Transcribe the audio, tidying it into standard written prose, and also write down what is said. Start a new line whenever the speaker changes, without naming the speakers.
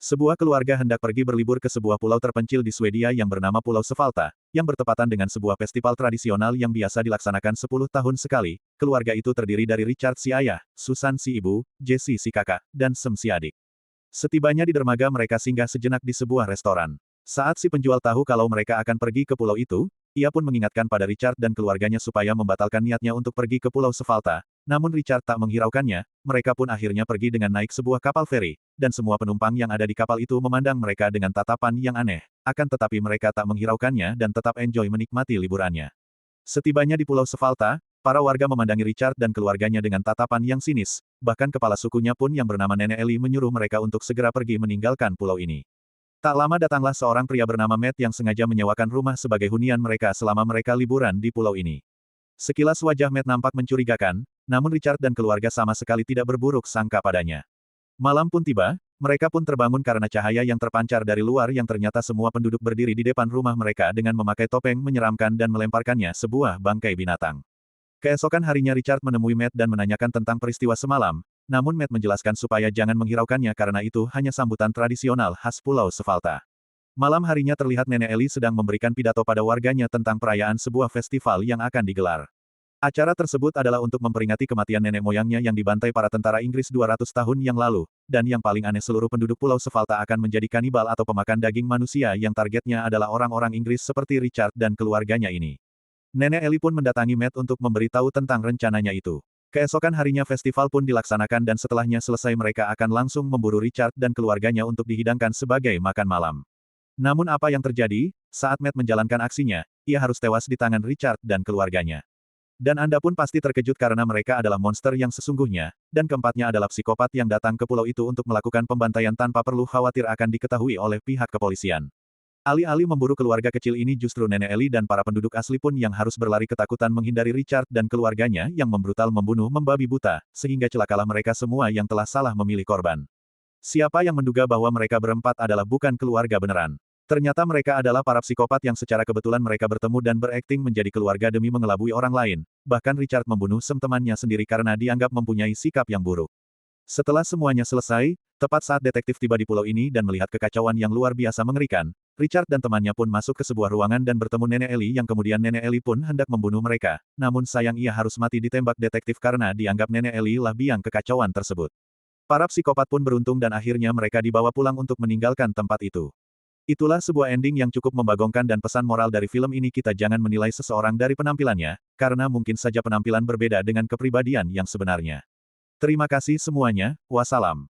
Sebuah keluarga hendak pergi berlibur ke sebuah pulau terpencil di Swedia yang bernama Pulau Svalta, yang bertepatan dengan sebuah festival tradisional yang biasa dilaksanakan 10 tahun sekali. Keluarga itu terdiri dari Richard si ayah, Susan si ibu, Jesse si kakak, dan Sem si adik. Setibanya di dermaga mereka singgah sejenak di sebuah restoran. Saat si penjual tahu kalau mereka akan pergi ke pulau itu, ia pun mengingatkan pada Richard dan keluarganya supaya membatalkan niatnya untuk pergi ke Pulau Svalta. Namun Richard tak menghiraukannya, mereka pun akhirnya pergi dengan naik sebuah kapal feri, dan semua penumpang yang ada di kapal itu memandang mereka dengan tatapan yang aneh. Akan tetapi mereka tak menghiraukannya dan tetap enjoy menikmati liburannya. Setibanya di Pulau Svalta, para warga memandangi Richard dan keluarganya dengan tatapan yang sinis, bahkan kepala sukunya pun yang bernama Nenek Ellie menyuruh mereka untuk segera pergi meninggalkan pulau ini. Tak lama datanglah seorang pria bernama Matt yang sengaja menyewakan rumah sebagai hunian mereka selama mereka liburan di pulau ini. Sekilas wajah Matt nampak mencurigakan, namun Richard dan keluarga sama sekali tidak berburuk sangka padanya. Malam pun tiba, mereka pun terbangun karena cahaya yang terpancar dari luar yang ternyata semua penduduk berdiri di depan rumah mereka dengan memakai topeng menyeramkan dan melemparkannya sebuah bangkai binatang. Keesokan harinya Richard menemui Matt dan menanyakan tentang peristiwa semalam, namun Matt menjelaskan supaya jangan menghiraukannya karena itu hanya sambutan tradisional khas Pulau Svalta. Malam harinya terlihat Nenek Ellie sedang memberikan pidato pada warganya tentang perayaan sebuah festival yang akan digelar. Acara tersebut adalah untuk memperingati kematian nenek moyangnya yang dibantai para tentara Inggris 200 tahun yang lalu, dan yang paling aneh seluruh penduduk Pulau Svalta akan menjadi kanibal atau pemakan daging manusia yang targetnya adalah orang-orang Inggris seperti Richard dan keluarganya ini. Nenek Ellie pun mendatangi Matt untuk memberitahu tentang rencananya itu. Keesokan harinya festival pun dilaksanakan dan setelahnya selesai mereka akan langsung memburu Richard dan keluarganya untuk dihidangkan sebagai makan malam. Namun apa yang terjadi, saat Matt menjalankan aksinya, ia harus tewas di tangan Richard dan keluarganya. Dan Anda pun pasti terkejut karena mereka adalah monster yang sesungguhnya, dan keempatnya adalah psikopat yang datang ke pulau itu untuk melakukan pembantaian tanpa perlu khawatir akan diketahui oleh pihak kepolisian. Alih-alih memburu keluarga kecil ini justru Nenek Ellie dan para penduduk asli pun yang harus berlari ketakutan menghindari Richard dan keluarganya yang membrutal membunuh membabi buta, sehingga celakalah mereka semua yang telah salah memilih korban. Siapa yang menduga bahwa mereka berempat adalah bukan keluarga beneran? Ternyata mereka adalah para psikopat yang secara kebetulan mereka bertemu dan berakting menjadi keluarga demi mengelabui orang lain. Bahkan Richard membunuh temannya sendiri karena dianggap mempunyai sikap yang buruk. Setelah semuanya selesai, tepat saat detektif tiba di pulau ini dan melihat kekacauan yang luar biasa mengerikan, Richard dan temannya pun masuk ke sebuah ruangan dan bertemu Nenek Ellie yang kemudian Nenek Ellie pun hendak membunuh mereka. Namun sayang ia harus mati ditembak detektif karena dianggap Nenek Ellie lah biang kekacauan tersebut. Para psikopat pun beruntung dan akhirnya mereka dibawa pulang untuk meninggalkan tempat itu. Itulah sebuah ending yang cukup membagongkan dan pesan moral dari film ini kita jangan menilai seseorang dari penampilannya, karena mungkin saja penampilan berbeda dengan kepribadian yang sebenarnya. Terima kasih semuanya, wassalam.